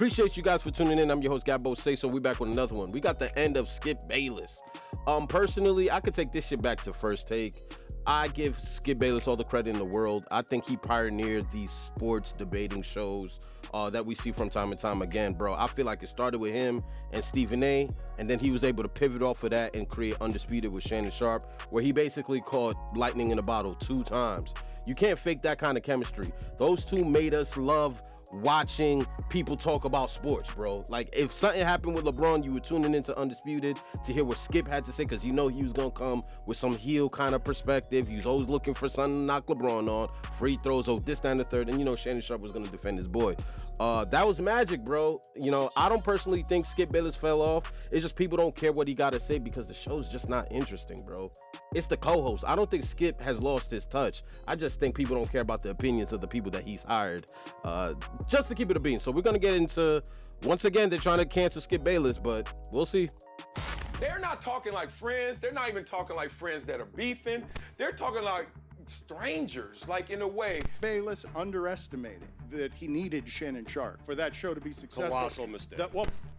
Appreciate you guys for tuning in. I'm your host, Gabbo Say So. We back with another one. We got the end of Skip Bayless. Personally, I could take this shit back to First Take. I give Skip Bayless all the credit in the world. I think he pioneered these sports debating shows that we see from time and time again, bro. I feel like it started with him and Stephen A, and then he was able to pivot off of that and create Undisputed with Shannon Sharpe, where he basically caught lightning in a bottle 2 times. You can't fake that kind of chemistry. Those two made us love watching people talk about sports, bro. Like, if something happened with LeBron, you were tuning into Undisputed to hear what Skip had to say, because you know he was gonna come with some heel kind of perspective. He was always looking for something to knock LeBron on, free throws, this, that, and the third, and you know Shannon Sharpe was gonna defend his boy. That was magic, bro. You know, I don't personally think Skip Bayless fell off. It's just people don't care what he gotta say because the show's just not interesting, bro. It's the co-host. I don't think Skip has lost his touch. I just think people don't care about the opinions of the people that he's hired, just to keep it a bean. So we're going to get into, once again, they're trying to cancel Skip Bayless, but we'll see. They're not talking like friends. They're not even talking like friends that are beefing. They're talking like strangers, like in a way. Bayless underestimated that he needed Shannon Sharpe for that show to be successful. Colossal mistake.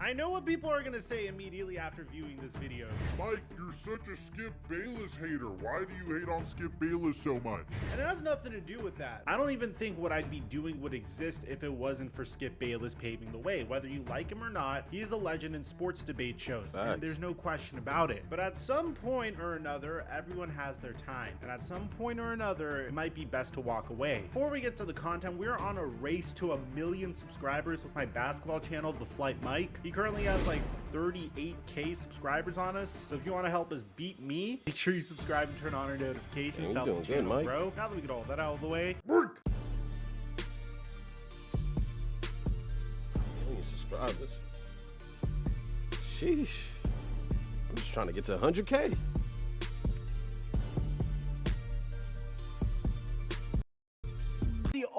I know what people are gonna say immediately after viewing this video. Mike, you're such a Skip Bayless hater. Why do you hate on Skip Bayless so much? And it has nothing to do with that. I don't even think what I'd be doing would exist if it wasn't for Skip Bayless paving the way. Whether you like him or not, he is a legend in sports debate shows, and there's no question about it. But at some point or another, everyone has their time. And at some point or another, it might be best to walk away. Before we get to the content, we're on a race to 1 million subscribers with my basketball channel, The Flight Mike. He currently has like 38K subscribers on us. So if you want to help us beat me, make sure you subscribe and turn on our notifications. Yeah, Tell the channel, good, bro. Now that we get all that out of the way, Million subscribers. Sheesh. I'm just trying to get to 100K.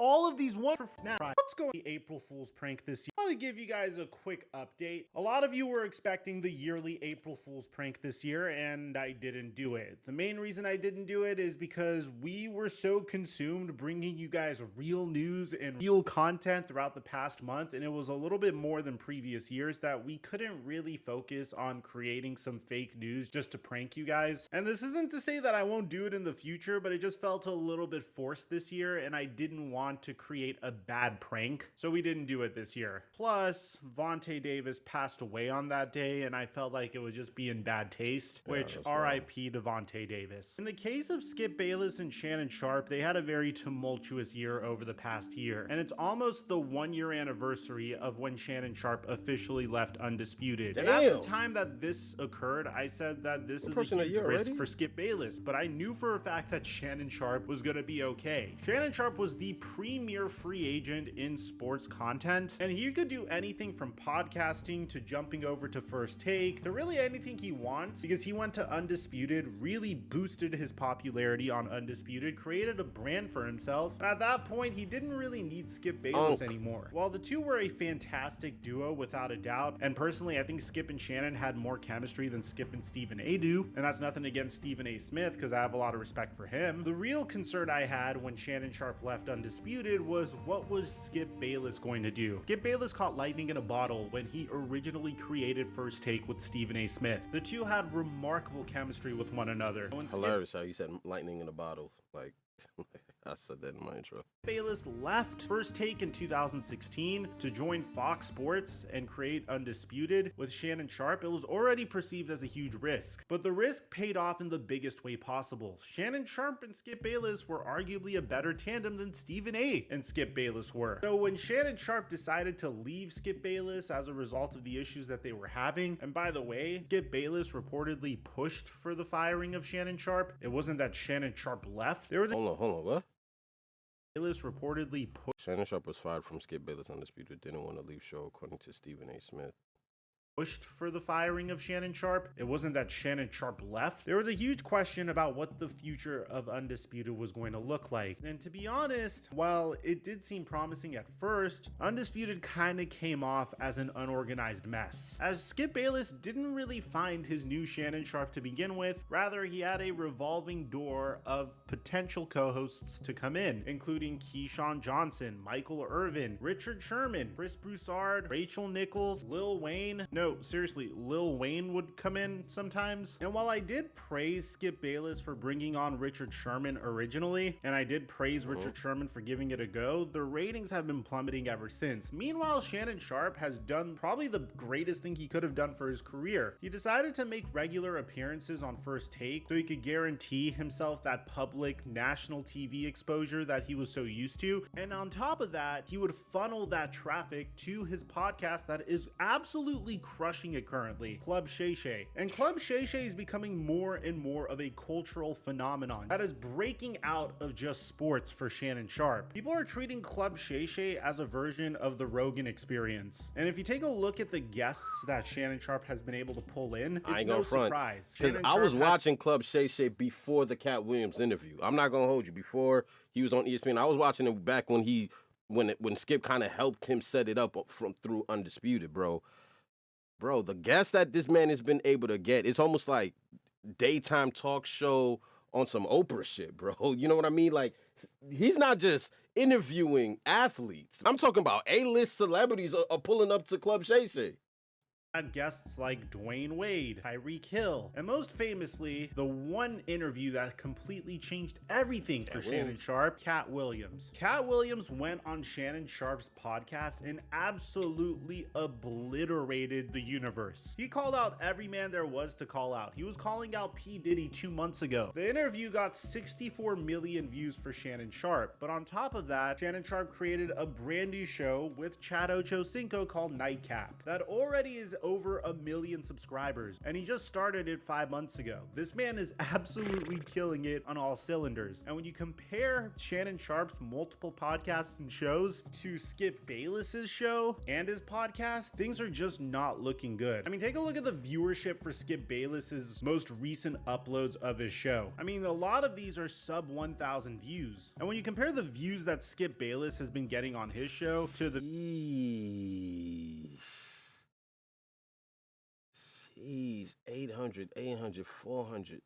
all of these wonderful now. What's going on the April Fool's prank this year? I want to give you guys a quick update. A lot of you were expecting the yearly April Fool's prank this year, and I didn't do it. The main reason I didn't do it is because we were so consumed bringing you guys real news and real content throughout the past month, and it was a little bit more than previous years that we couldn't really focus on creating some fake news just to prank you guys. And this isn't to say that I won't do it in the future, but it just felt a little bit forced this year, and I didn't want to create a bad prank, so we didn't do it this year. Plus, Vontae Davis passed away on that day, and I felt like it would just be in bad taste, which RIP to Vontae Davis. In the case of Skip Bayless and Shannon Sharpe, they had a very tumultuous year over the past year, and it's almost the 1-year anniversary of when Shannon Sharpe officially left Undisputed. Damn. And at the time that this occurred, I said that this is a huge risk for Skip Bayless, but I knew for a fact that Shannon Sharpe was going to be okay. Shannon Sharpe was the premier free agent in sports content, and he could do anything from podcasting to jumping over to First Take to really anything he wants, because he went to Undisputed, really boosted his popularity on Undisputed, created a brand for himself, and at that point he didn't really need Skip Bayless anymore. While the two were a fantastic duo without a doubt, and personally I think Skip and Shannon had more chemistry than Skip and Stephen A do, and that's nothing against Stephen A Smith because I have a lot of respect for him. The real concern I had when Shannon Sharpe left Undisputed was, what was Skip Bayless going to do? Skip Bayless caught lightning in a bottle when he originally created First Take with Stephen A Smith. The two had remarkable chemistry with one another. Hilarious how you said lightning in a bottle. Like, I said that in my intro. Bayless left First Take in 2016 to join Fox Sports and create Undisputed with Shannon Sharpe. It was already perceived as a huge risk, but the risk paid off in the biggest way possible. Shannon Sharpe and Skip Bayless were arguably a better tandem than Stephen A and Skip Bayless were. So when Shannon Sharpe decided to leave Skip Bayless as a result of the issues that they were having, and by the way, Skip Bayless reportedly pushed for the firing of Shannon Sharpe. It wasn't that Shannon Sharpe left. There was Hold on, what? Bayless reportedly pushed. Shannon Sharpe was fired from Skip Bayless Undisputed. Didn't want to leave show, according to Stephen A. Smith. pushed for the firing of Shannon Sharpe. It wasn't that Shannon Sharpe left. There was a huge question about what the future of Undisputed was going to look like. And to be honest, while it did seem promising at first, Undisputed kind of came off as an unorganized mess, as Skip Bayless didn't really find his new Shannon Sharpe to begin with. Rather, he had a revolving door of potential co-hosts to come in, including Keyshawn Johnson, Michael Irvin, Richard Sherman, Chris Broussard, Rachel Nichols, Lil Wayne. No, seriously, Lil Wayne would come in sometimes. And while I did praise Skip Bayless for bringing on Richard Sherman originally, and I did praise Richard Sherman for giving it a go, the ratings have been plummeting ever since. Meanwhile, Shannon Sharpe has done probably the greatest thing he could have done for his career. He decided to make regular appearances on First Take so he could guarantee himself that public national TV exposure that he was so used to. And on top of that, he would funnel that traffic to his podcast that is absolutely crushing it currently, Club Shay Shay. And Club Shay Shay is becoming more and more of a cultural phenomenon that is breaking out of just sports for Shannon Sharpe. People are treating Club Shay Shay as a version of the Rogan Experience. And if you take a look at the guests that Shannon Sharpe has been able to pull in, it's no surprise. Because I was watching Club Shay Shay before the Cat Williams interview. I'm not gonna hold you. Before he was on ESPN, I was watching him back when Skip kind of helped him set it up through Undisputed, bro. Bro, the guests that this man has been able to get, it's almost like daytime talk show on some Oprah shit, bro. You know what I mean? Like, he's not just interviewing athletes. I'm talking about A-list celebrities are pulling up to Club Shay Shay. Had guests like Dwayne Wade, Tyreek Hill, and most famously, the one interview that completely changed everything for Shannon Sharpe, Cat Williams. Cat Williams went on Shannon Sharpe's podcast and absolutely obliterated the universe. He called out every man there was to call out. He was calling out P. Diddy 2 months ago. The interview got 64 million views for Shannon Sharpe, but on top of that, Shannon Sharpe created a brand new show with Chad Ochocinco called Nightcap that already is over 1 million subscribers, and he just started it 5 months ago. This man is absolutely killing it on all cylinders. And when you compare Shannon Sharpe's multiple podcasts and shows to Skip Bayless's show and his podcast, things are just not looking good. I mean, take a look at the viewership for Skip Bayless's most recent uploads of his show. I mean, a lot of these are sub 1,000 views. And when you compare the views that Skip Bayless has been getting on his show to the Jeez, 800, 400,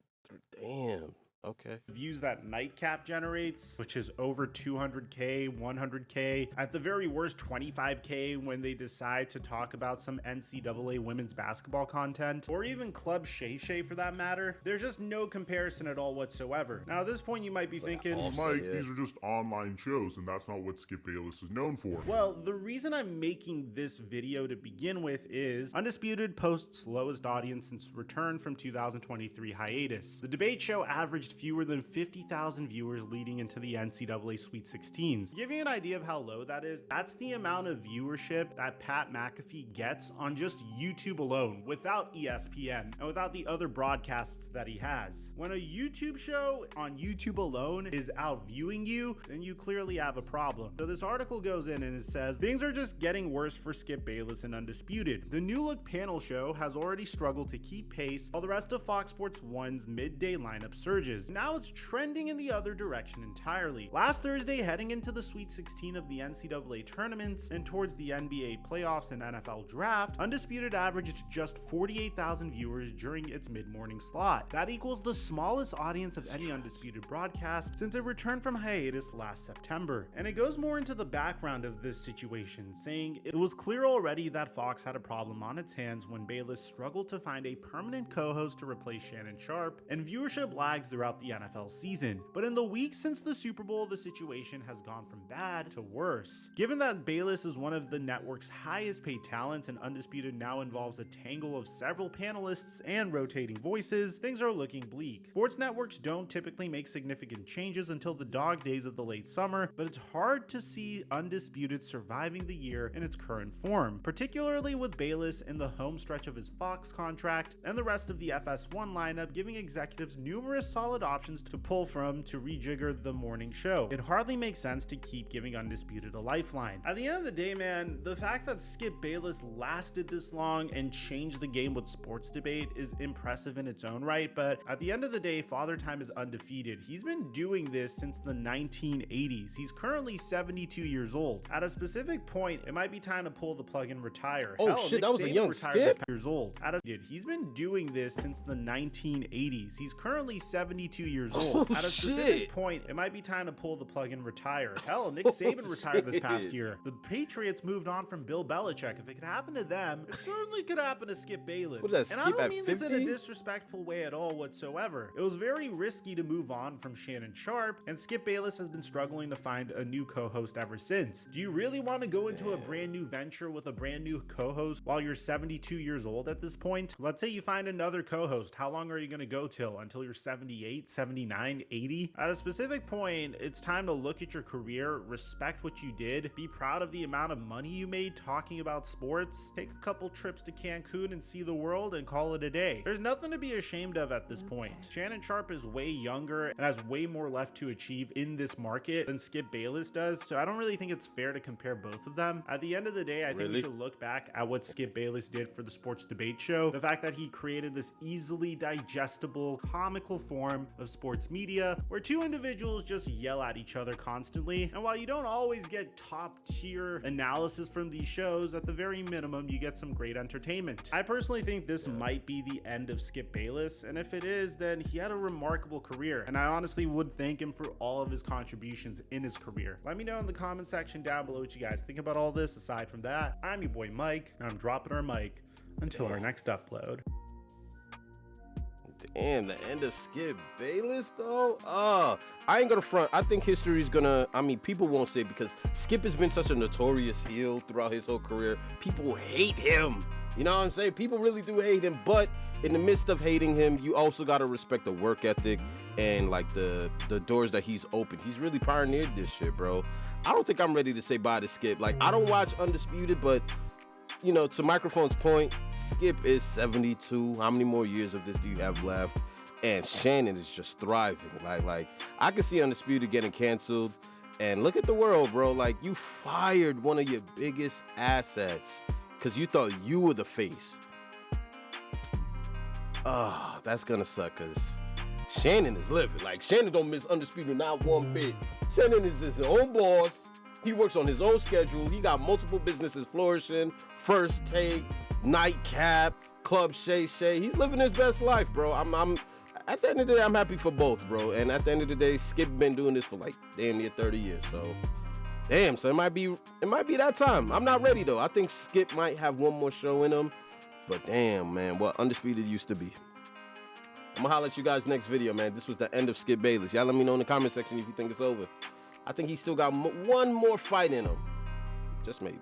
damn. Okay. views that Nightcap generates, which is over 200K, 100K, at the very worst 25K when they decide to talk about some NCAA women's basketball content, or even Club Shay Shay for that matter. There's just no comparison at all whatsoever. Now at this point you might be thinking, Mike, these are just online shows, and that's not what Skip Bayless is known for. well, the reason I'm making this video to begin with is Undisputed posts lowest audience since return from 2023 hiatus. The debate show averaged fewer than 50,000 viewers leading into the NCAA Sweet 16s. To give you an idea of how low that is, that's the amount of viewership that Pat McAfee gets on just YouTube alone, without ESPN and without the other broadcasts that he has. When a YouTube show on YouTube alone is outviewing you, then you clearly have a problem. So this article goes in and it says, things are just getting worse for Skip Bayless and Undisputed. The New Look panel show has already struggled to keep pace while the rest of Fox Sports 1's midday lineup surges. Now it's trending in the other direction entirely. Last Thursday, heading into the Sweet 16 of the NCAA tournaments and towards the NBA playoffs and NFL draft, Undisputed averaged just 48,000 viewers during its mid-morning slot. That equals the smallest audience of any Undisputed broadcast since it returned from hiatus last September. And it goes more into the background of this situation, saying it was clear already that Fox had a problem on its hands when Bayless struggled to find a permanent co-host to replace Shannon Sharpe, and viewership lagged throughout the NFL season. But in the weeks since the Super Bowl, the situation has gone from bad to worse. Given that Bayless is one of the network's highest paid talents and Undisputed now involves a tangle of several panelists and rotating voices, things are looking bleak. Sports networks don't typically make significant changes until the dog days of the late summer, but it's hard to see Undisputed surviving the year in its current form, particularly with Bayless in the home stretch of his Fox contract and the rest of the FS1 lineup giving executives numerous solid solid options to pull from to rejigger the morning show. It hardly makes sense to keep giving Undisputed a lifeline. At the end of the day, man, the fact that Skip Bayless lasted this long and changed the game with sports debate is impressive in its own right, but at the end of the day, Father Time is undefeated. He's been doing this since the 1980s. He's currently 72 years old. At a specific point, it might be time to pull the plug and retire. Oh Hell, shit, Nick that was a Saban young retired Skip? this years old. He's been doing this since the 1980s. He's currently 72 years old. At a specific point, it might be time to pull the plug and retire. Hell, Nick Saban retired this past year. The Patriots moved on from Bill Belichick. If it could happen to them, it certainly could happen to Skip Bayless. What is that, And I Skip don't at mean this in a 50? disrespectful way at all whatsoever. It was very risky to move on from Shannon Sharp, and Skip Bayless has been struggling to find a new co-host ever since. Do you really want to go into a brand new venture with a brand new co-host while you're 72 years old at this point? Let's say you find another co-host. How long are you going to go till? Until you're 78, 79, 80? At a specific point, it's time to look at your career, respect what you did, be proud of the amount of money you made talking about sports, take a couple trips to Cancun and see the world, and call it a day. There's nothing to be ashamed of at this point. Shannon Sharp is way younger and has way more left to achieve in this market than Skip Bayless does, so I don't really think it's fair to compare both of them. At the end of the day, I think we should look back at what Skip Bayless did for the sports debate show. The fact that he created this easily digestible, comical form of sports media where two individuals just yell at each other constantly. And while you don't always get top tier analysis from these shows, at the very minimum, you get some great entertainment. I personally think this might be the end of Skip Bayless, and if it is, then he had a remarkable career, and I honestly would thank him for all of his contributions in his career. Let me know in the comment section down below what you guys think about all this. Aside from that, I'm your boy Mike, and I'm dropping our mic until our next upload. Damn, the end of Skip Bayless, though? I ain't gonna front. I think history's gonna, people won't say it because Skip has been such a notorious heel throughout his whole career. People hate him. You know what I'm saying? People really do hate him, but in the midst of hating him, you also gotta respect the work ethic and like the doors that he's opened. He's really pioneered this shit, bro. I don't think I'm ready to say bye to Skip. Like, I don't watch Undisputed, but you know, to Microphone's point, Skip is 72. How many more years of this do you have left? And Shannon is just thriving. Like I can see Undisputed getting canceled. And look at the world, bro. Like, you fired one of your biggest assets because you thought you were the face. That's gonna suck because Shannon is living. Like, Shannon don't miss Undisputed not one bit. Shannon is his own boss. He works on his own schedule. He got multiple businesses flourishing. First Take, Nightcap, Club Shay Shay. He's living his best life, bro. I'm at the end of the day, I'm happy for both, bro. And at the end of the day, Skip been doing this for like damn near 30 years. So, damn, so it might be that time. I'm not ready though. I think Skip might have one more show in him. But damn, man, what Undisputed used to be. I'm gonna holler at you guys next video, man. This was the end of Skip Bayless. Y'all let me know in the comment section if you think it's over. I think he still got one more fight in him. Just maybe.